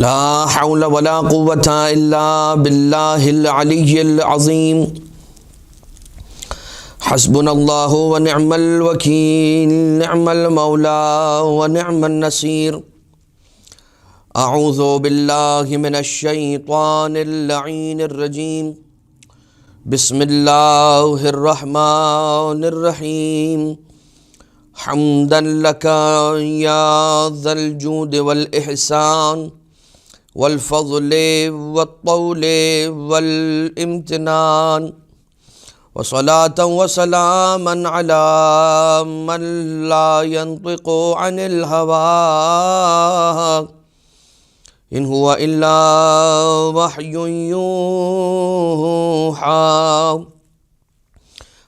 لا حول ولا قوة إلا بالله العلي العظيم حسبنا الله ونعم الوكيل نعم المولى ونعم النصير أعوذ بالله من الشيطان اللعين الرجيم بسم الله الرحمن الرحيم حمدا لك يا ذا الجود والإحسان والفضل والطول والامتنان وصلاة وسلاما على من لا ينطق عن الهوى إن هو إلا وحي يوحى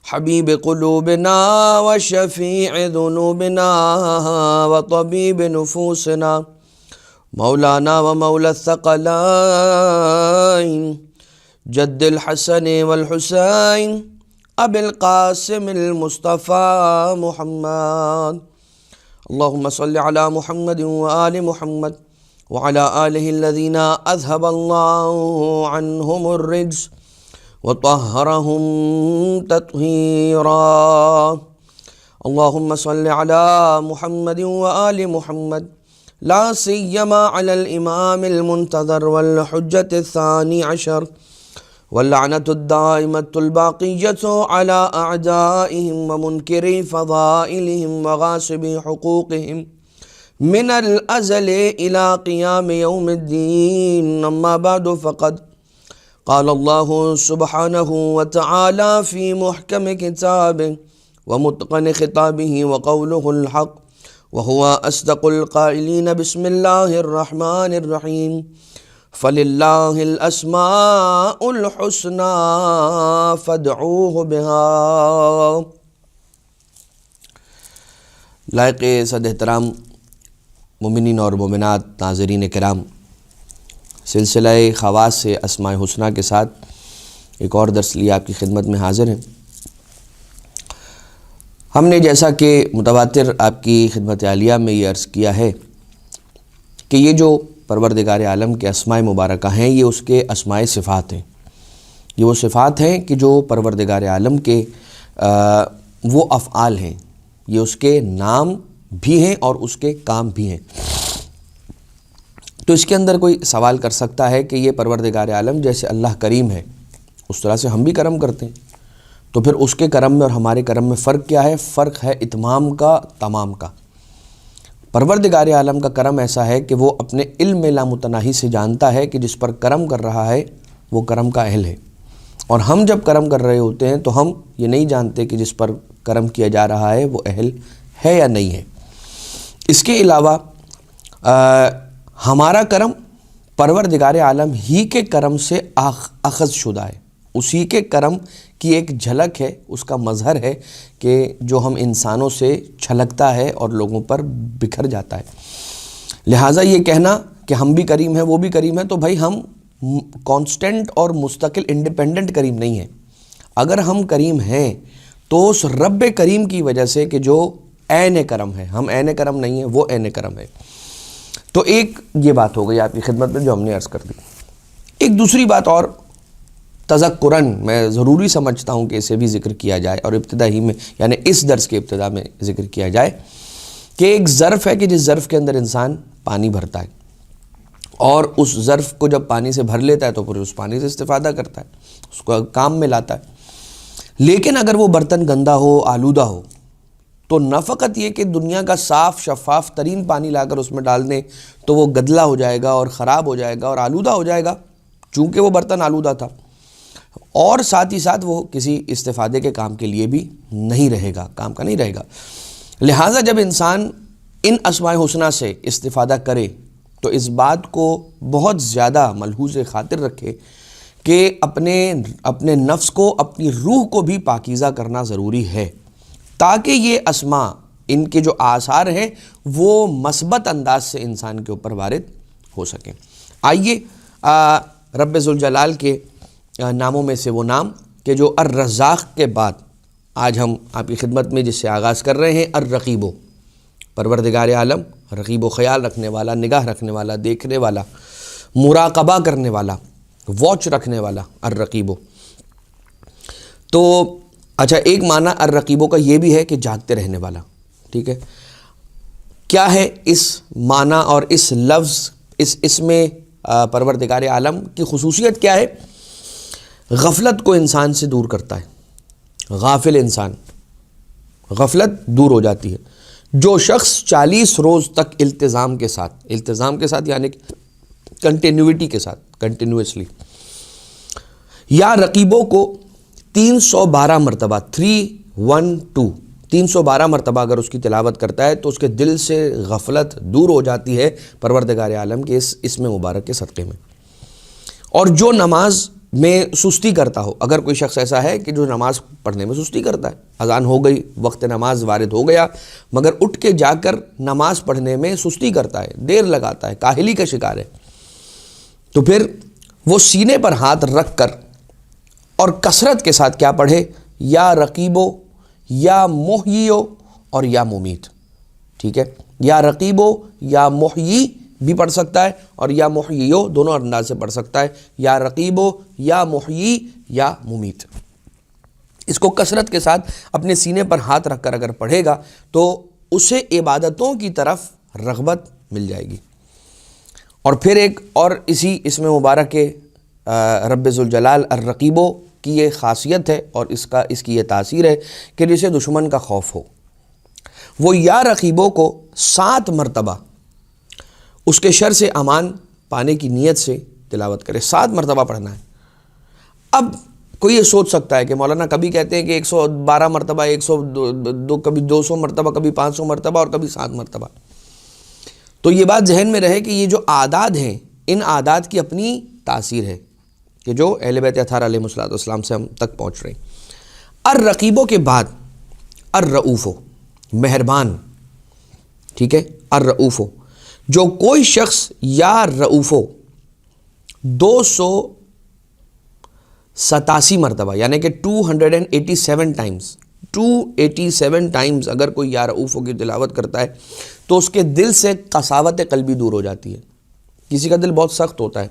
حبيب قلوبنا وشفيع ذنوبنا وطبيب نفوسنا مولانا ومولى الثقلين جد الحسن والحسين أبي القاسم المصطفى محمد اللهم صل على محمد وآل محمد وعلى آله الذين أذهب الله عنهم الرجس وطهرهم تطهيرا اللهم صل على محمد وآل محمد لا سيما على الإمام المنتظر والحجة الثاني عشر واللعنة الدائمة الباقية على أعدائهم ومنكري فضائلهم وغاصبي حقوقهم من الأزل إلى قيام يوم الدين أما بعد فقد قال الله سبحانه وتعالى في محكم كتابه ومتقن خطابه وقوله الحق وهو أصدق القائلين بسم الله الرحمن الرحيم فلله الأسماء الحسنى فادعوه بها. لائق صد احترام مومنین اور مومنات، ناظرین کرام، سلسلہ خواص سے اسماء حسنہ کے ساتھ ایک اور درس لیے آپ کی خدمت میں حاضر ہیں. ہم نے جیسا کہ متواتر آپ کی خدمت عالیہ میں یہ عرض کیا ہے کہ یہ جو پروردگار عالم کے اسماء مبارکہ ہیں یہ اس کے اسماء صفات ہیں. یہ وہ صفات ہیں کہ جو پروردگار عالم کے وہ افعال ہیں، یہ اس کے نام بھی ہیں اور اس کے کام بھی ہیں. تو اس کے اندر کوئی سوال کر سکتا ہے کہ یہ پروردگار عالم جیسے اللہ کریم ہے اس طرح سے ہم بھی کرم کرتے ہیں، تو پھر اس کے کرم میں اور ہمارے کرم میں فرق کیا ہے؟ فرق ہے اتمام کا، تمام کا. پروردگار عالم کا کرم ایسا ہے کہ وہ اپنے علم لامتناہی سے جانتا ہے کہ جس پر کرم کر رہا ہے وہ کرم کا اہل ہے، اور ہم جب کرم کر رہے ہوتے ہیں تو ہم یہ نہیں جانتے کہ جس پر کرم کیا جا رہا ہے وہ اہل ہے یا نہیں ہے. اس کے علاوہ ہمارا کرم پروردگار عالم ہی کے کرم سے اخذ شدہ ہے، اسی کے کرم کی ایک جھلک ہے، اس کا مظہر ہے کہ جو ہم انسانوں سے چھلکتا ہے اور لوگوں پر بکھر جاتا ہے. لہٰذا یہ کہنا کہ ہم بھی کریم ہیں وہ بھی کریم ہیں، تو بھائی ہم کانسٹنٹ اور مستقل انڈیپینڈنٹ کریم نہیں ہیں. اگر ہم کریم ہیں تو اس رب کریم کی وجہ سے کہ جو عین کرم ہے، ہم عین کرم نہیں ہیں، وہ عین کرم ہے. تو ایک یہ بات ہو گئی آپ کی خدمت میں جو ہم نے عرض کر دی. ایک دوسری بات اور تذکراً میں ضروری سمجھتا ہوں کہ اسے بھی ذکر کیا جائے، اور ابتدا ہی میں یعنی اس درس کے ابتدا میں ذکر کیا جائے کہ ایک ظرف ہے کہ جس ظرف کے اندر انسان پانی بھرتا ہے، اور اس ظرف کو جب پانی سے بھر لیتا ہے تو پھر اس پانی سے استفادہ کرتا ہے، اس کو کام میں لاتا ہے. لیکن اگر وہ برتن گندا ہو، آلودہ ہو، تو نہ فقط یہ کہ دنیا کا صاف شفاف ترین پانی لا کر اس میں ڈال دیں تو وہ گدلا ہو جائے گا اور خراب ہو جائے گا اور آلودہ ہو جائے گا چونکہ وہ برتن آلودہ تھا، اور ساتھ ہی ساتھ وہ کسی استفادے کے کام کے لیے بھی نہیں رہے گا، کام کا نہیں رہے گا. لہٰذا جب انسان ان اسماء حسنہ سے استفادہ کرے تو اس بات کو بہت زیادہ ملحوظ خاطر رکھے کہ اپنے نفس کو، اپنی روح کو بھی پاکیزہ کرنا ضروری ہے، تاکہ یہ اسماء، ان کے جو آثار ہیں وہ مثبت انداز سے انسان کے اوپر وارد ہو سکیں. آئیے رب ذوالجلال کے ناموں میں سے وہ نام کہ جو الرزاق کے بعد آج ہم آپ کی خدمت میں جس سے آغاز کر رہے ہیں، الرقیب، پروردگار عالم رقیب و خیال رکھنے والا، نگاہ رکھنے والا، دیکھنے والا، مراقبہ کرنے والا، واچ رکھنے والا، الرقیبو۔ تو اچھا، ایک معنی الرقیبو کا یہ بھی ہے کہ جاگتے رہنے والا، ٹھیک ہے۔ کیا ہے اس معنی اور اس لفظ، اس میں پروردگار عالم کی خصوصیت کیا ہے؟ غفلت کو انسان سے دور کرتا ہے، غافل انسان، غفلت دور ہو جاتی ہے۔ جو شخص 40 روز تک التزام کے ساتھ یعنی کنٹینیوٹی کے ساتھ، کنٹینیوسلی، یا رقیبوں کو 312 مرتبہ 312 مرتبہ اگر اس کی تلاوت کرتا ہے تو اس کے دل سے غفلت دور ہو جاتی ہے پروردگار عالم کے اس اسم مبارک کے صدقے میں۔ اور جو نماز میں سستی کرتا ہو، اگر کوئی شخص ایسا ہے کہ جو نماز پڑھنے میں سستی کرتا ہے، اذان ہو گئی، وقت نماز وارد ہو گیا، مگر اٹھ کے جا کر نماز پڑھنے میں سستی کرتا ہے، دیر لگاتا ہے، کاہلی کا شکار ہے، تو پھر وہ سینے پر ہاتھ رکھ کر اور کثرت کے ساتھ کیا پڑھے؟ یا رقیبو، یا محییو اور یا ممیت، ٹھیک ہے۔ یا رقیبو یا محیی بھی پڑھ سکتا ہے اور یا محییو دونوں انداز سے پڑھ سکتا ہے، یا رقیبو یا محیی یا ممیت۔ اس کو کثرت کے ساتھ اپنے سینے پر ہاتھ رکھ کر اگر پڑھے گا تو اسے عبادتوں کی طرف رغبت مل جائے گی۔ اور پھر ایک اور اسی اسم مبارک کے رب ذوالجلال الرقیبو کی یہ خاصیت ہے اور اس کی یہ تاثیر ہے کہ جسے دشمن کا خوف ہو، وہ یا رقیبو کو 7 مرتبہ اس کے شر سے امان پانے کی نیت سے تلاوت کرے، 7 مرتبہ پڑھنا ہے۔ اب کوئی یہ سوچ سکتا ہے کہ مولانا کبھی کہتے ہیں کہ 112 مرتبہ، 102، کبھی 200 مرتبہ، کبھی 500 مرتبہ اور کبھی 7 مرتبہ۔ تو یہ بات ذہن میں رہے کہ یہ جو اعداد ہیں، ان اعداد کی اپنی تاثیر ہے کہ جو اہل بیت اطہار علیہ السلام سے ہم تک پہنچ رہے ہیں۔ الرقیبوں کے بعد الرؤوفو، مہربان، ٹھیک ہے۔ الرؤوفو، جو کوئی شخص یا رؤوفو 287 مرتبہ یعنی کہ 287 ٹائمز اگر کوئی یا رؤوفو کی تلاوت کرتا ہے تو اس کے دل سے قساوت قلبی دور ہو جاتی ہے۔ کسی کا دل بہت سخت ہوتا ہے،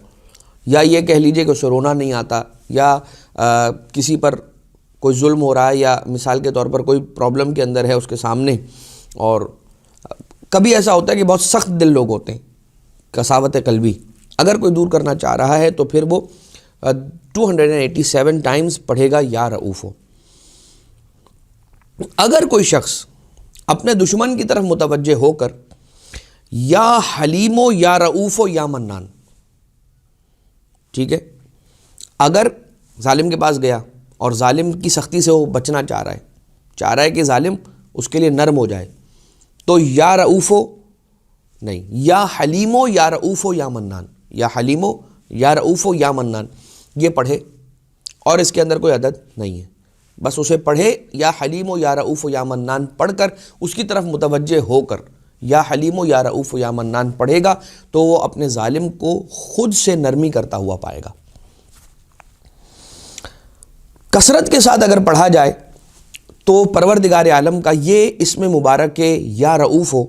یا یہ کہہ لیجئے کہ اسے رونا نہیں آتا، یا کسی پر کوئی ظلم ہو رہا ہے، یا مثال کے طور پر کوئی پرابلم کے اندر ہے اس کے سامنے، اور کبھی ایسا ہوتا ہے کہ بہت سخت دل لوگ ہوتے ہیں، قساوت قلبی اگر کوئی دور کرنا چاہ رہا ہے تو پھر وہ 287 ٹائمز پڑھے گا یا رؤوفو۔ اگر کوئی شخص اپنے دشمن کی طرف متوجہ ہو کر یا حلیمو یا رؤوفو یا منان، ٹھیک ہے، اگر ظالم کے پاس گیا اور ظالم کی سختی سے وہ بچنا چاہ رہا ہے کہ ظالم اس کے لیے نرم ہو جائے، تو یا رؤوفو نہیں، یا حلیمو یا رؤوفو یا منان، یا حلیمو یا رؤوفو یا منان یہ پڑھے، اور اس کے اندر کوئی عدد نہیں ہے، بس اسے پڑھے، یا حلیمو یا رؤوفو یا منان پڑھ کر اس کی طرف متوجہ ہو کر یا حلیمو یا رؤوفو یا منان پڑھے گا تو وہ اپنے ظالم کو خود سے نرمی کرتا ہوا پائے گا۔ کثرت کے ساتھ اگر پڑھا جائے تو پروردگار عالم کا یہ اسم مبارک یا رؤوفو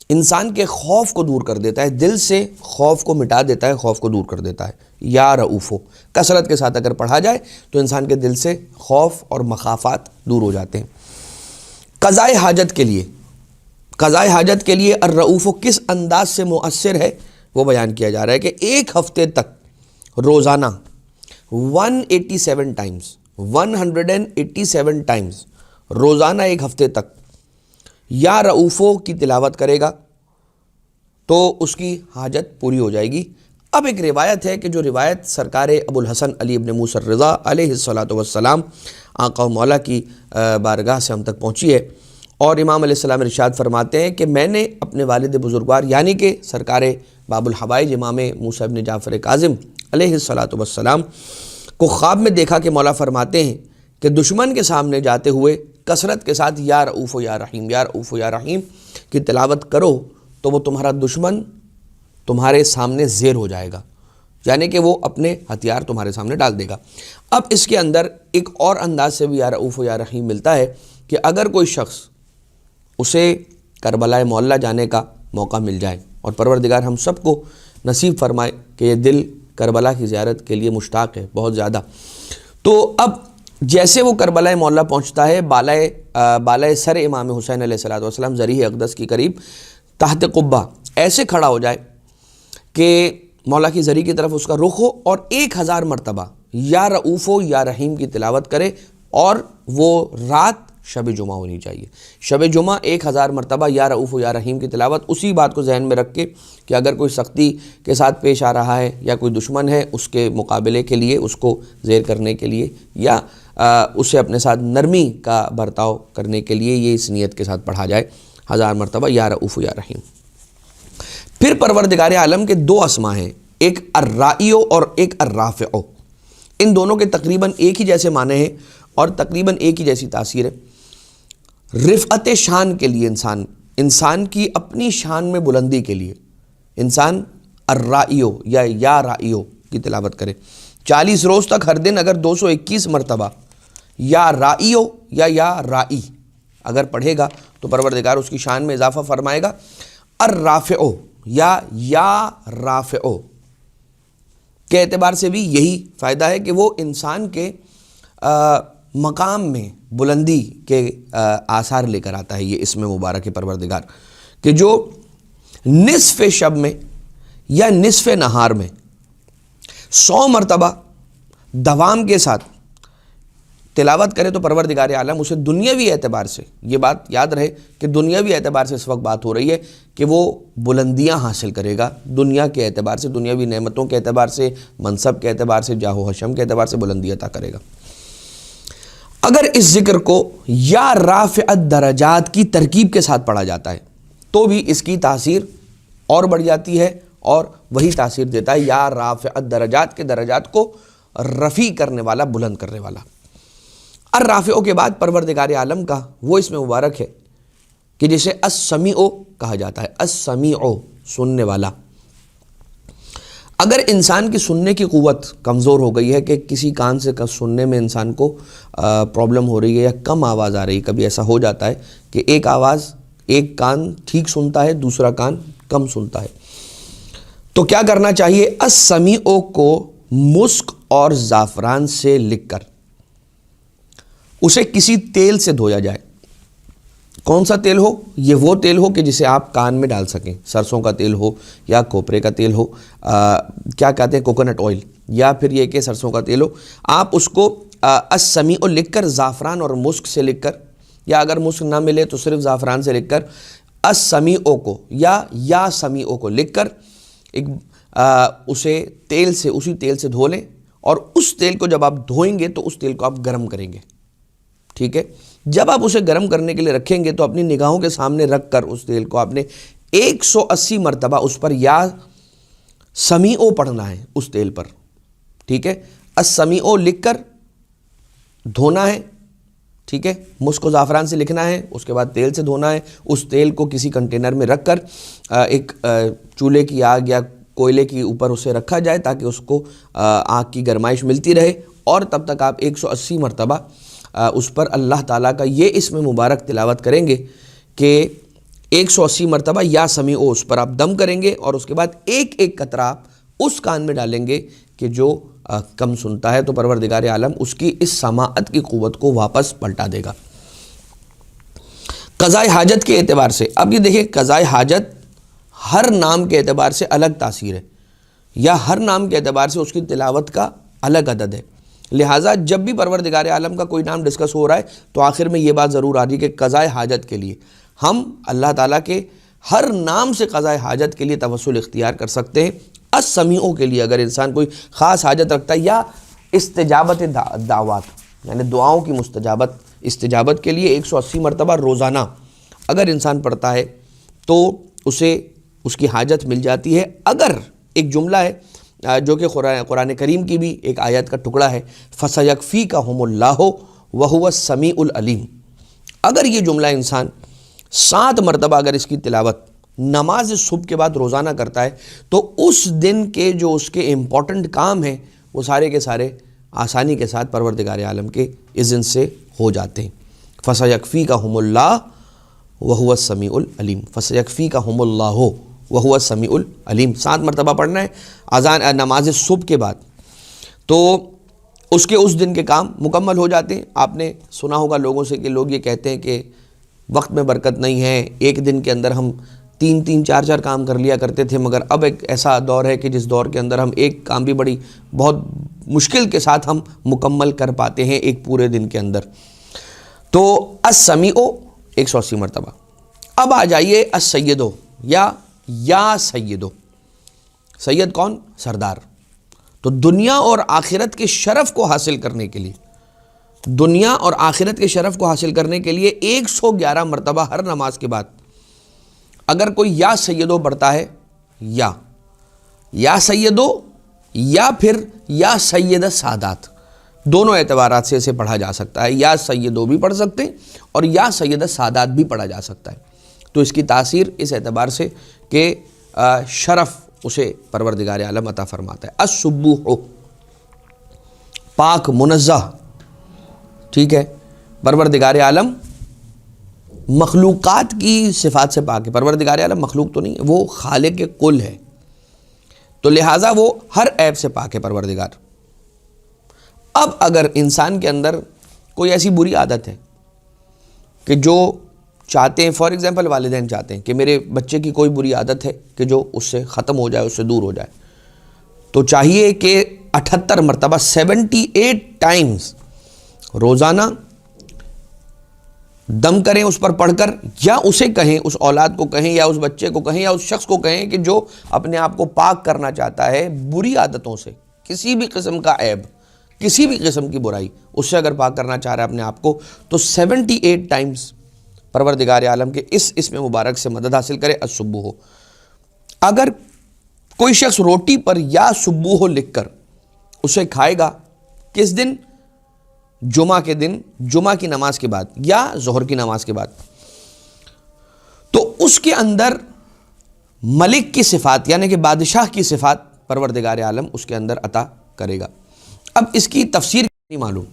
انسان کے خوف کو دور کر دیتا ہے، دل سے خوف کو مٹا دیتا ہے، خوف کو دور کر دیتا ہے۔ یا رؤوفو کثرت کے ساتھ اگر پڑھا جائے تو انسان کے دل سے خوف اور مخافات دور ہو جاتے ہیں۔ قضائے حاجت کے لیے الرؤوفو کس انداز سے مؤثر ہے وہ بیان کیا جا رہا ہے کہ ایک ہفتے تک روزانہ 187 ٹائمز روزانہ ایک ہفتے تک یا رؤوفو کی تلاوت کرے گا تو اس کی حاجت پوری ہو جائے گی۔ اب ایک روایت ہے کہ جو روایت سرکار ابو الحسن علی ابن موسیٰ الرضا علیہ السلام آقا و مولا کی بارگاہ سے ہم تک پہنچی ہے، اور امام علیہ السلام ارشاد فرماتے ہیں کہ میں نے اپنے والد بزرگوار یعنی کہ سرکار باب الحوائج امام موسیٰ ابن جعفر کاظم علیہ السلام کو خواب میں دیکھا کہ مولا فرماتے ہیں کہ دشمن کے سامنے جاتے ہوئے کثرت کے ساتھ یا رؤوف یا رحیم، یا رؤوف یا رحیم کی تلاوت کرو تو وہ تمہارا دشمن تمہارے سامنے زیر ہو جائے گا، یعنی کہ وہ اپنے ہتھیار تمہارے سامنے ڈال دے گا۔ اب اس کے اندر ایک اور انداز سے بھی یا رؤوف یا رحیم ملتا ہے کہ اگر کوئی شخص اسے کربلا معلیٰ جانے کا موقع مل جائے، اور پروردگار ہم سب کو نصیب فرمائے کہ یہ دل کربلا کی زیارت کے لیے مشتاق ہے بہت زیادہ۔ تو اب جیسے وہ کربلا معلیٰ پہنچتا ہے، بالائے سر امام حسین علیہ السلام ذریح اقدس کی قریب تحت قبہ ایسے کھڑا ہو جائے کہ مولا کی ذریح کی طرف اس کا رخ ہو، اور 1000 مرتبہ یا رؤوف و یا رحیم کی تلاوت کرے، اور وہ رات شب جمعہ ہونی چاہیے۔ شب جمعہ 1000 مرتبہ یا رؤوف و یا رحیم کی تلاوت، اسی بات کو ذہن میں رکھ کے کہ اگر کوئی سختی کے ساتھ پیش آ رہا ہے یا کوئی دشمن ہے، اس کے مقابلے کے لیے، اس کو زیر کرنے کے لیے، یا اسے اپنے ساتھ نرمی کا برتاؤ کرنے کے لیے یہ اس نیت کے ساتھ پڑھا جائے 1000 مرتبہ یا رؤوف و یا رحیم۔ پھر پروردگار عالم کے 2 اسما ہیں، ایک الرائیو اور ایک الرافعو۔ ان دونوں کے تقریباً ایک ہی جیسے معنی ہیں اور تقریباً ایک ہی جیسی تاثیر ہے۔ رفعت شان کے لیے، انسان کی اپنی شان میں بلندی کے لیے انسان الرائیو یا رائیو کی تلاوت کرے۔ 40 روز تک ہر دن اگر 221 مرتبہ یا رائیو یا رائی اگر پڑھے گا تو پروردگار اس کی شان میں اضافہ فرمائے گا۔ الرافعو یا رافعو کے اعتبار سے بھی یہی فائدہ ہے کہ وہ انسان کے مقام میں بلندی کے آثار لے کر آتا ہے۔ یہ اسم مبارک پروردگار کہ جو نصف شب میں یا نصف نہار میں 100 مرتبہ دوام کے ساتھ تلاوت کرے تو پروردگار عالم اسے دنیاوی اعتبار سے، یہ بات یاد رہے کہ دنیاوی اعتبار سے اس وقت بات ہو رہی ہے کہ وہ بلندیاں حاصل کرے گا، دنیا کے اعتبار سے، دنیاوی نعمتوں کے اعتبار سے، منصب کے اعتبار سے، جاہ و حشم کے اعتبار سے بلندی عطا کرے گا۔ اگر اس ذکر کو یا رافع الدرجات کی ترکیب کے ساتھ پڑھا جاتا ہے تو بھی اس کی تاثیر اور بڑھ جاتی ہے، اور وہی تاثیر دیتا ہے یا رافع الدرجات کے درجات کو رفیع کرنے والا، بلند کرنے والا۔ الرافعو کے بعد پروردگار عالم کا وہ اسم مبارک ہے کہ جسے السمیع کہا جاتا ہے، السمیع سننے والا۔ اگر انسان کی سننے کی قوت کمزور ہو گئی ہے کہ کسی کان سے سننے میں انسان کو پرابلم ہو رہی ہے یا کم آواز آ رہی ہے، کبھی ایسا ہو جاتا ہے کہ ایک کان ٹھیک سنتا ہے، دوسرا کان کم سنتا ہے، تو کیا کرنا چاہیے؟ السمیع کو مسک اور زعفران سے لکھ کر اسے کسی تیل سے دھویا جائے۔ کون سا تیل ہو؟ یہ وہ تیل ہو کہ جسے آپ کان میں ڈال سکیں، سرسوں کا تیل ہو یا کھوپرے کا تیل ہو، کیا کہتے ہیں کوکونٹ آئل، یا پھر یہ کہ سرسوں کا تیل ہو۔ آپ اس کو السمیع لکھ کر زعفران اور مسک سے لکھ کر، یا اگر مسک نہ ملے تو صرف زعفران سے لکھ کر السمیع کو یا سمیع کو لکھ کر اسے اسی تیل سے دھو لیں، اور اس تیل کو جب آپ دھوئیں گے تو اس تیل کو آپ گرم کریں گے، ٹھیک ہے؟ جب آپ اسے گرم کرنے کے لیے رکھیں گے تو اپنی نگاہوں کے سامنے رکھ کر اس تیل کو آپ نے 180 مرتبہ اس پر یا سمیع پڑھنا ہے اس تیل پر، ٹھیک ہے؟ السمیع لکھ کر دھونا ہے، ٹھیک ہے؟ مسک و زعفران سے لکھنا ہے، اس کے بعد تیل سے دھونا ہے۔ اس تیل کو کسی کنٹینر میں رکھ کر ایک چولہے کی آگ یا کوئلے کے اوپر اسے رکھا جائے تاکہ اس کو آگ کی گرمائش ملتی رہے، اور تب تک آپ 180 مرتبہ اس پر اللہ تعالیٰ کا یہ اسم مبارک تلاوت کریں گے کہ 180 مرتبہ یا سمیع اس پر آپ دم کریں گے، اور اس کے بعد ایک ایک قطرہ آپ اس کان میں ڈالیں گے کہ جو کم سنتا ہے، تو پروردگار عالم اس کی اس سماعت کی قوت کو واپس پلٹا دے گا۔ قضاء حاجت کے اعتبار سے اب یہ دیکھیں، قضاء حاجت ہر نام کے اعتبار سے الگ تاثیر ہے، یا ہر نام کے اعتبار سے اس کی تلاوت کا الگ عدد ہے، لہٰذا جب بھی پروردگار عالم کا کوئی نام ڈسکس ہو رہا ہے تو آخر میں یہ بات ضرور آ رہی ہے کہ قضاء حاجت کے لیے ہم اللہ تعالیٰ کے ہر نام سے قضاء حاجت کے لیے توسل اختیار کر سکتے ہیں۔ السمیع کے لیے اگر انسان کوئی خاص حاجت رکھتا ہے، یا استجابت دعوات یعنی دعاؤں کی استجابت کے لیے 180 مرتبہ روزانہ اگر انسان پڑھتا ہے تو اسے اس کی حاجت مل جاتی ہے۔ اگر ایک جملہ ہے جو کہ قرآن کریم کی بھی ایک آیت کا ٹکڑا ہے، فَسَيَكْفِيكَهُمُ اللَّهُ وَهُوَ السَّمِيعُ الْعَلِيمُ، اگر یہ جملہ انسان 7 مرتبہ اگر اس کی تلاوت نماز صبح کے بعد روزانہ کرتا ہے تو اس دن کے جو اس کے امپورٹنٹ کام ہیں وہ سارے کے سارے آسانی کے ساتھ پروردگار عالم کے اذن سے ہو جاتے ہیں۔ فَسَيَكْفِيكَهُمُ اللَّهُ وَهُوَ السَّمِيعُ الْعَلِيمُ، فَسَيَكْفِيكَهُمُ اللَّهُ وہو السمیع العلیم. 7 مرتبہ پڑھنا ہے اذان نماز صبح کے بعد. تو اس کے اس دن کے کام مکمل ہو جاتے ہیں. آپ نے سنا ہوگا لوگوں سے کہ لوگ یہ کہتے ہیں کہ وقت میں برکت نہیں ہے, ایک دن کے اندر ہم 3 4 کام کر لیا کرتے تھے, مگر اب ایک ایسا دور ہے کہ جس دور کے اندر ہم ایک کام بھی بہت مشکل کے ساتھ ہم مکمل کر پاتے ہیں ایک پورے دن کے اندر. تو السمیع 180 مرتبہ. اب آ جائیے السیدو یا سیدو. سید کون؟ سردار. تو دنیا اور آخرت کے شرف کو حاصل کرنے کے لیے, دنیا اور آخرت کے شرف کو حاصل کرنے کے لیے 111 مرتبہ ہر نماز کے بعد اگر کوئی یا سیدو پڑھتا ہے, یا سیدو یا پھر یا سید سادات, دونوں اعتبارات سے اسے پڑھا جا سکتا ہے. یا سیدو بھی پڑھ سکتے ہیں اور یا سید سادات بھی پڑھا جا سکتا ہے. تو اس کی تاثیر اس اعتبار سے کہ شرف اسے پروردگار عالم عطا فرماتا ہے. السبوح پاک منزہ, ٹھیک ہے. پروردگار عالم مخلوقات کی صفات سے پاک ہے. پروردگار عالم مخلوق تو نہیں ہے, وہ خالق کل ہے, تو لہٰذا وہ ہر عیب سے پاک ہے پروردگار. اب اگر انسان کے اندر کوئی ایسی بری عادت ہے کہ جو چاہتے ہیں, فار ایگزامپل والدین چاہتے ہیں کہ میرے بچے کی کوئی بری عادت ہے کہ جو اس سے ختم ہو جائے, اس سے دور ہو جائے, تو چاہیے کہ 78 مرتبہ 78 ٹائمز روزانہ دم کریں اس پر پڑھ کر, یا اسے کہیں, اس اولاد کو کہیں, یا اس بچے کو کہیں, یا اس شخص کو کہیں کہ جو اپنے آپ کو پاک کرنا چاہتا ہے بری عادتوں سے, کسی بھی قسم کا عیب, کسی بھی قسم کی برائی, اس سے اگر پاک کرنا چاہ رہا ہے اپنے آپ کو, تو 78 ٹائمز پروردگار عالم کے اس اسم مبارک سے مدد حاصل کرے. السبوح. اگر کوئی شخص روٹی پر یا سبوح لکھ کر اسے کھائے گا, کس دن؟ جمعہ کے دن, جمعہ کی نماز کے بعد یا ظہر کی نماز کے بعد, تو اس کے اندر ملک کی صفات یعنی کہ بادشاہ کی صفات پروردگار عالم اس کے اندر عطا کرے گا. اب اس کی تفسیر نہیں معلوم,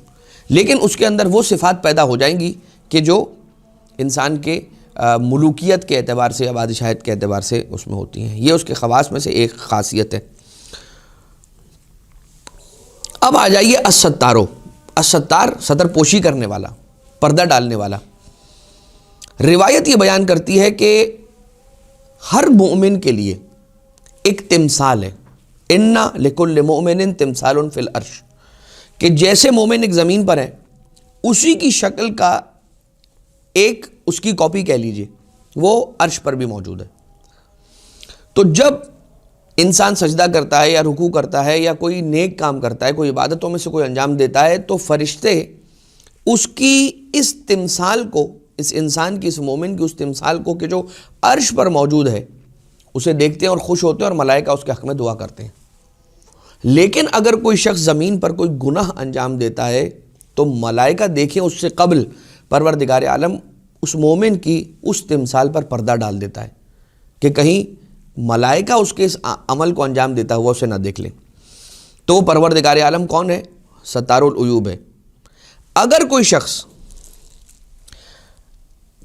لیکن اس کے اندر وہ صفات پیدا ہو جائیں گی کہ جو انسان کے ملوکیت کے اعتبار سے یا بادشاہت کے اعتبار سے اس میں ہوتی ہیں. یہ اس کے خواص میں سے ایک خاصیت ہے. اب آ جائیے الستارو. الستار ستر پوشی کرنے والا, پردہ ڈالنے والا. روایت یہ بیان کرتی ہے کہ ہر مومن کے لیے ایک تمثال ہے. اِنَّ لِكُلِّ مُؤْمِنٍ تِمْثَالٌ فِي الْعَرْشِ, کہ جیسے مومن ایک زمین پر ہے اسی کی شکل کا ایک اس کی کاپی کہہ لیجئے وہ عرش پر بھی موجود ہے. تو جب انسان سجدہ کرتا ہے یا رکوع کرتا ہے یا کوئی نیک کام کرتا ہے, کوئی عبادتوں میں سے کوئی انجام دیتا ہے, تو فرشتے اس کی اس تمثال کو, اس انسان کی, اس مومن کی اس تمثال کو کہ جو عرش پر موجود ہے, اسے دیکھتے ہیں اور خوش ہوتے ہیں, اور ملائکہ اس کے حق میں دعا کرتے ہیں. لیکن اگر کوئی شخص زمین پر کوئی گناہ انجام دیتا ہے تو ملائکہ دیکھیں اس سے قبل پروردگار عالم اس مومن کی اس تمثال پر پردہ ڈال دیتا ہے کہ کہیں ملائکہ اس کے اس عمل کو انجام دیتا ہوا اسے نہ دیکھ لیں. تو پروردگار عالم کون ہے؟ ستار العیوب ہے. اگر کوئی شخص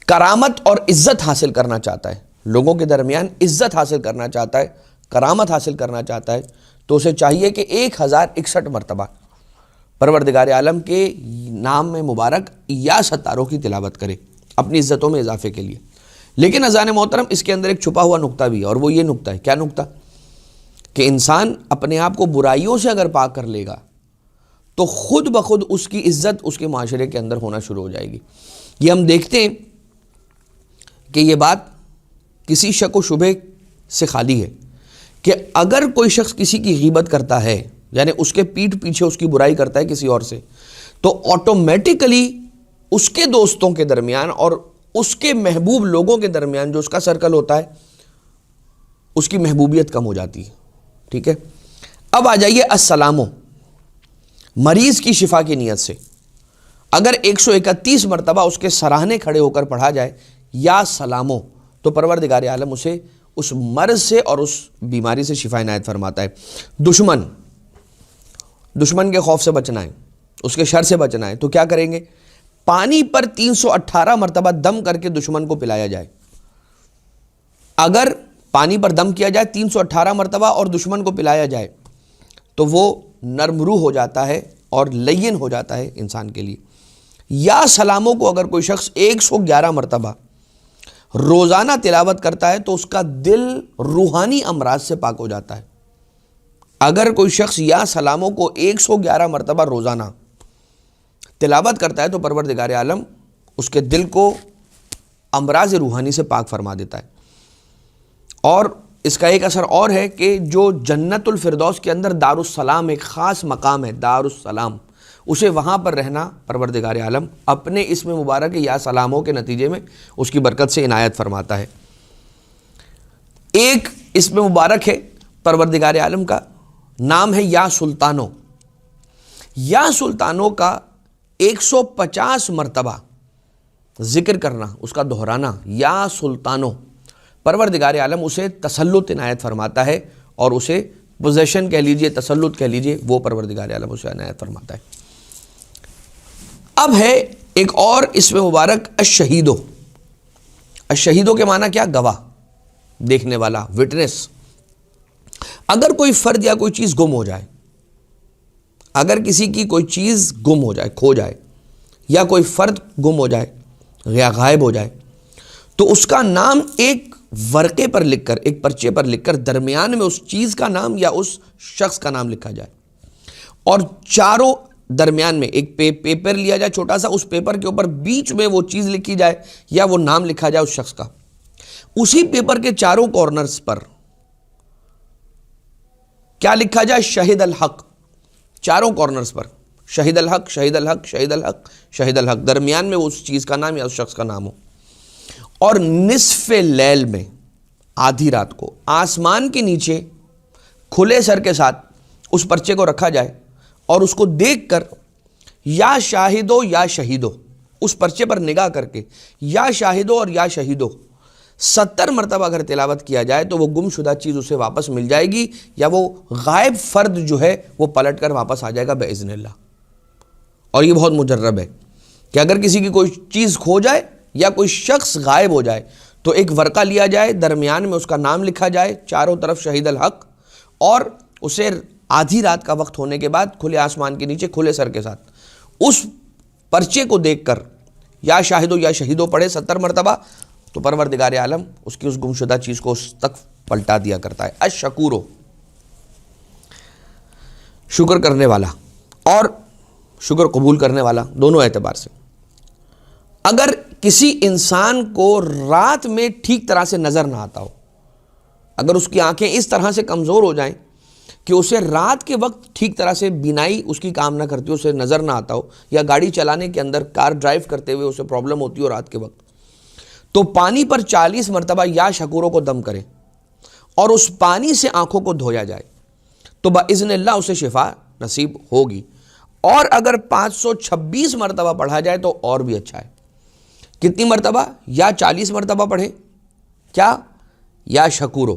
کرامت اور عزت حاصل کرنا چاہتا ہے, لوگوں کے درمیان عزت حاصل کرنا چاہتا ہے, کرامت حاصل کرنا چاہتا ہے, تو اسے چاہیے کہ 1061 مرتبہ پروردگار عالم کے نام میں مبارک یا ستاروں کی تلاوت کرے اپنی عزتوں میں اضافے کے لیے. لیکن اذان محترم اس کے اندر ایک چھپا ہوا نقطہ بھی ہے, اور وہ یہ نقطہ ہے. کیا نقطہ؟ کہ انسان اپنے آپ کو برائیوں سے اگر پاک کر لے گا تو خود بخود اس کی عزت اس کے معاشرے کے اندر ہونا شروع ہو جائے گی. یہ ہم دیکھتے ہیں کہ یہ بات کسی شک و شبہ سے خالی ہے کہ اگر کوئی شخص کسی کی غیبت کرتا ہے, یعنی اس کے پیٹھ پیچھے اس کی برائی کرتا ہے کسی اور سے, تو آٹومیٹیکلی اس کے دوستوں کے درمیان اور اس کے محبوب لوگوں کے درمیان جو اس کا سرکل ہوتا ہے اس کی محبوبیت کم ہو جاتی ہے. ٹھیک ہے. اب آ جائیے السلامو. مریض کی شفا کی نیت سے اگر 131 مرتبہ اس کے سراہنے کھڑے ہو کر پڑھا جائے یا سلامو, تو پروردگار عالم اسے اس مرض سے اور اس بیماری سے شفا عنایت فرماتا ہے. دشمن کے خوف سے بچنا ہے, اس کے شر سے بچنا ہے, تو کیا کریں گے؟ پانی پر 318 مرتبہ دم کر کے دشمن کو پلایا جائے. اگر پانی پر دم کیا جائے 318 مرتبہ اور دشمن کو پلایا جائے تو وہ نرم روح ہو جاتا ہے اور لین ہو جاتا ہے انسان کے لیے۔ یا سلاموں کو اگر کوئی شخص 111 مرتبہ روزانہ تلاوت کرتا ہے تو اس کا دل روحانی امراض سے پاک ہو جاتا ہے۔ اگر کوئی شخص یا سلاموں کو 111 مرتبہ روزانہ تلاوت کرتا ہے تو پروردگار عالم اس کے دل کو امراض روحانی سے پاک فرما دیتا ہے۔ اور اس کا ایک اثر اور ہے کہ جو جنت الفردوس کے اندر دارالسلام ایک خاص مقام ہے، دارالسلام، اسے وہاں پر رہنا پروردگار عالم اپنے اسم مبارک یا سلاموں کے نتیجے میں اس کی برکت سے عنایت فرماتا ہے۔ ایک اسم مبارک ہے پروردگار عالم کا، نام ہے یا سلطانو۔ یا سلطانو کا 150 مرتبہ ذکر کرنا، اس کا دہرانا، یا سلطانو، پروردگار عالم اسے تسلط عنایت فرماتا ہے، اور اسے پوزیشن کہہ لیجئے، تسلط کہہ لیجئے، وہ پروردگار عالم اسے عنایت فرماتا ہے۔ اب ہے ایک اور اسم مبارک الشہیدو۔ الشہیدو کے معنی کیا؟ گواہ، دیکھنے والا، وٹنس۔ اگر کوئی فرد یا کوئی چیز گم ہو جائے، اگر کسی کی کوئی چیز گم ہو جائے، کھو جائے، یا کوئی فرد گم ہو جائے یا غائب ہو جائے، تو اس کا نام ایک ورقے پر لکھ کر، ایک پرچے پر لکھ کر درمیان میں اس چیز کا نام یا اس شخص کا نام لکھا جائے، اور چاروں درمیان میں ایک پیپر لیا جائے چھوٹا سا، اس پیپر کے اوپر بیچ میں وہ چیز لکھی جائے یا وہ نام لکھا جائے اس شخص کا۔ اسی پیپر کے چاروں کارنرز پر کیا لکھا جائے؟ شہید الحق۔ چاروں کارنرز پر شہید الحق، شہید الحق، شہید الحق، شہید الحق، درمیان میں اس چیز کا نام یا اس شخص کا نام ہو۔ اور نصف لیل میں، آدھی رات کو، آسمان کے نیچے کھلے سر کے ساتھ اس پرچے کو رکھا جائے اور اس کو دیکھ کر یا شاہدو یا شہیدو، اس پرچے پر نگاہ کر کے یا شاہدو اور یا شہیدو 70 مرتبہ اگر تلاوت کیا جائے تو وہ گم شدہ چیز اسے واپس مل جائے گی، یا وہ غائب فرد جو ہے وہ پلٹ کر واپس آ جائے گا باذن اللہ۔ اور یہ بہت مجرب ہے کہ اگر کسی کی کوئی چیز کھو جائے یا کوئی شخص غائب ہو جائے تو ایک ورقہ لیا جائے، درمیان میں اس کا نام لکھا جائے، چاروں طرف شہید الحق، اور اسے آدھی رات کا وقت ہونے کے بعد کھلے آسمان کے نیچے کھلے سر کے ساتھ اس پرچے کو دیکھ کر یا شاہدو یا شہیدو پڑھے 70 مرتبہ، تو پروردگار عالم اس کی اس گمشدہ چیز کو اس تک پلٹا دیا کرتا ہے۔ الشکورو، شکر کرنے والا اور شکر قبول کرنے والا، دونوں اعتبار سے۔ اگر کسی انسان کو رات میں ٹھیک طرح سے نظر نہ آتا ہو، اگر اس کی آنکھیں اس طرح سے کمزور ہو جائیں کہ اسے رات کے وقت ٹھیک طرح سے بینائی اس کی کام نہ کرتی ہو، اسے نظر نہ آتا ہو، یا گاڑی چلانے کے اندر کار ڈرائیو کرتے ہوئے اسے پرابلم ہوتی ہو رات کے وقت، تو پانی پر 40 مرتبہ یا شکوروں کو دم کریں اور اس پانی سے آنکھوں کو دھویا جائے تو باذن اللہ اسے شفا نصیب ہوگی۔ اور اگر 526 مرتبہ پڑھا جائے تو اور بھی اچھا ہے۔ کتنی مرتبہ؟ یا 40 مرتبہ پڑھیں، کیا؟ یا شکورو،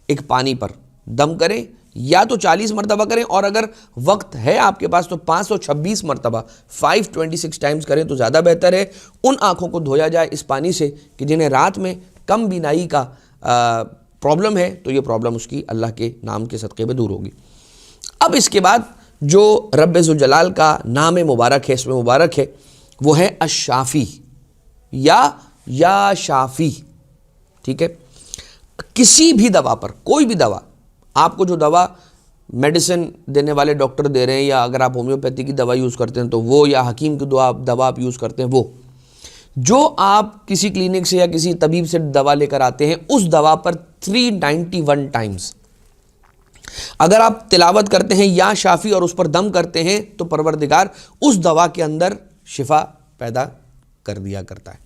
ایک پانی پر دم کریں، یا تو 40 مرتبہ کریں، اور اگر وقت ہے آپ کے پاس تو 526 مرتبہ 526 ٹائمز کریں تو زیادہ بہتر ہے۔ ان آنکھوں کو دھویا جائے اس پانی سے کہ جنہیں رات میں کم بینائی کا پرابلم ہے، تو یہ پرابلم اس کی اللہ کے نام کے صدقے میں دور ہوگی۔ اب اس کے بعد جو رب ذوالجلال کا نام مبارک ہے، اسم مبارک ہے، وہ ہے الشافی یا شافی، ٹھیک ہے؟ کسی بھی دوا پر، کوئی بھی دوا، آپ کو جو دوا میڈیسن دینے والے ڈاکٹر دے رہے ہیں، یا اگر آپ ہومیوپیتھی کی دوا یوز کرتے ہیں تو وہ، یا حکیم کی دوا آپ یوز کرتے ہیں وہ، جو آپ کسی کلینک سے یا کسی طبیب سے دوا لے کر آتے ہیں، اس دوا پر 391 ٹائمز اگر آپ تلاوت کرتے ہیں یا شافی اور اس پر دم کرتے ہیں تو پروردگار اس دوا کے اندر شفا پیدا کر دیا کرتا ہے۔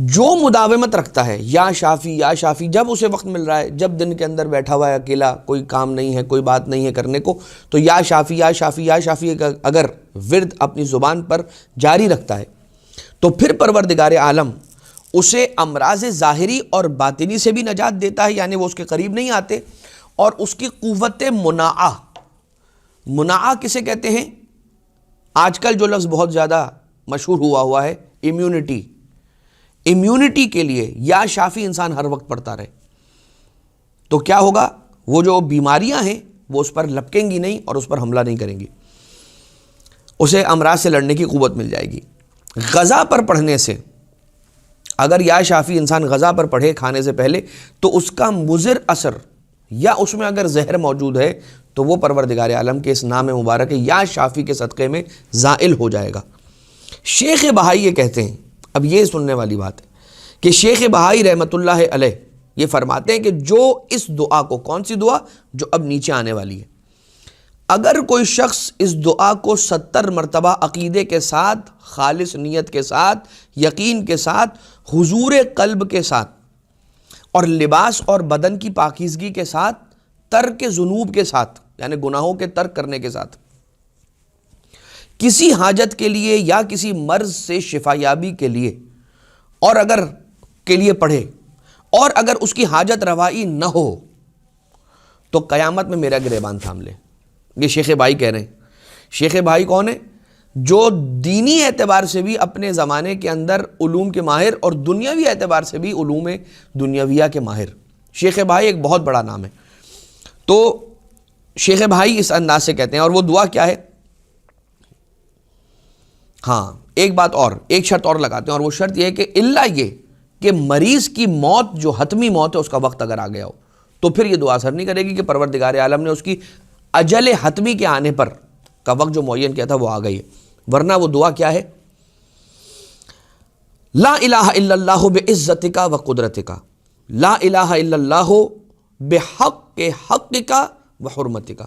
جو مداومت رکھتا ہے یا شافی، جب اسے وقت مل رہا ہے، جب دن کے اندر بیٹھا ہوا ہے اکیلا، کوئی کام نہیں ہے، کوئی بات نہیں ہے کرنے کو، تو یا شافی اگر ورد اپنی زبان پر جاری رکھتا ہے تو پھر پروردگار عالم اسے امراض ظاہری اور باطنی سے بھی نجات دیتا ہے، یعنی وہ اس کے قریب نہیں آتے، اور اس کی قوت مناعہ کسے کہتے ہیں؟ آج کل جو لفظ بہت زیادہ مشہور ہوا ہے، امیونٹی کے لیے یا شافی انسان ہر وقت پڑھتا رہے، تو کیا ہوگا؟ وہ جو بیماریاں ہیں وہ اس پر لپکیں گی نہیں اور اس پر حملہ نہیں کریں گی، اسے امراض سے لڑنے کی قوت مل جائے گی۔ غذا پر پڑھنے سے، اگر یا شافی انسان غذا پر پڑھے کھانے سے پہلے، تو اس کا مضر اثر یا اس میں اگر زہر موجود ہے تو وہ پروردگار عالم کے اس نام مبارک یا شافی کے صدقے میں زائل ہو جائے گا۔ شیخ بہائی یہ کہتے ہیں، اب یہ سننے والی بات ہے کہ شیخ بہائی رحمۃ اللہ علیہ یہ فرماتے ہیں کہ جو اس دعا کو، کون سی دعا جو اب نیچے آنے والی ہے، اگر کوئی شخص اس دعا کو 70 مرتبہ عقیدے کے ساتھ، خالص نیت کے ساتھ، یقین کے ساتھ، حضور قلب کے ساتھ اور لباس اور بدن کی پاکیزگی کے ساتھ، ترک ذنوب کے ساتھ یعنی گناہوں کے ترک کرنے کے ساتھ، کسی حاجت کے لیے یا کسی مرض سے شفا یابی کے لیے اور اگر کے لیے پڑھے اور اگر اس کی حاجت روائی نہ ہو تو قیامت میں میرا گریبان تھام لے۔ یہ شیخ بھائی کہہ رہے ہیں۔ شیخ بھائی کون ہے؟ جو دینی اعتبار سے بھی اپنے زمانے کے اندر علوم کے ماہر اور دنیاوی اعتبار سے بھی علوم دنیاویہ کے ماہر۔ شیخ بھائی ایک بہت بڑا نام ہے۔ تو شیخ بھائی اس انداز سے کہتے ہیں، اور وہ دعا کیا ہے؟ ہاں، ایک بات اور، ایک شرط اور لگاتے ہیں، اور وہ شرط یہ ہے کہ اللہ یہ کہ مریض کی موت جو حتمی موت ہے اس کا وقت اگر آ گیا ہو تو پھر یہ دعا اثر نہیں کرے گی کہ پروردگار عالم نے اس کی اجل حتمی کے آنے پر کا وقت جو معین کیا تھا وہ آ گئی ہے۔ ورنہ وہ دعا کیا ہے؟ لا الہ الا اللہ بعزتک و قدرتک، لا الہ الا اللہ بحق حقک و حرمتک،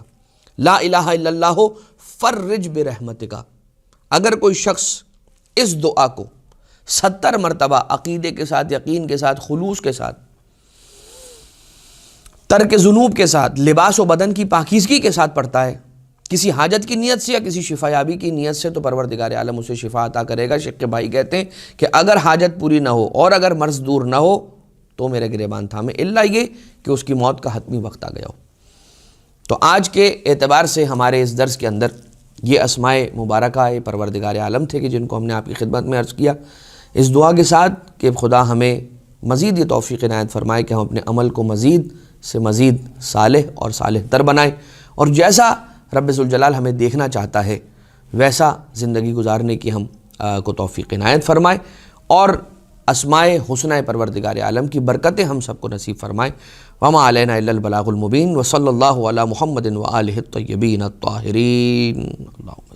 لا الہ الا اللہ فرج برحمتک۔ اگر کوئی شخص اس دعا کو 70 مرتبہ عقیدے کے ساتھ، یقین کے ساتھ، خلوص کے ساتھ، ترک ذنوب کے ساتھ، لباس و بدن کی پاکیزگی کے ساتھ پڑھتا ہے، کسی حاجت کی نیت سے یا کسی شفا یابی کی نیت سے، تو پروردگار عالم اسے شفا عطا کرے گا۔ شیخ بھائی کہتے ہیں کہ اگر حاجت پوری نہ ہو اور اگر مرض دور نہ ہو تو میرے گریبان تھامے، اللہ یہ کہ اس کی موت کا حتمی وقت آ گیا ہو۔ تو آج کے اعتبار سے ہمارے اس درس کے اندر یہ اسماء مبارکہ پروردگار عالم تھے کہ جن کو ہم نے آپ کی خدمت میں عرض کیا، اس دعا کے ساتھ کہ خدا ہمیں مزید یہ توفیق عنایت فرمائے کہ ہم اپنے عمل کو مزید سے مزید صالح اور صالح تر بنائیں، اور جیسا رب ذوالجلال ہمیں دیکھنا چاہتا ہے ویسا زندگی گزارنے کی ہم کو توفیق عنایت فرمائے، اور اسماء حسنہ پروردگار عالم کی برکتیں ہم سب کو نصیب فرمائے۔ وما علینا الا البلاغ المبین، وصلی اللہ علی محمد وآلہ الطیبین الطاہرین۔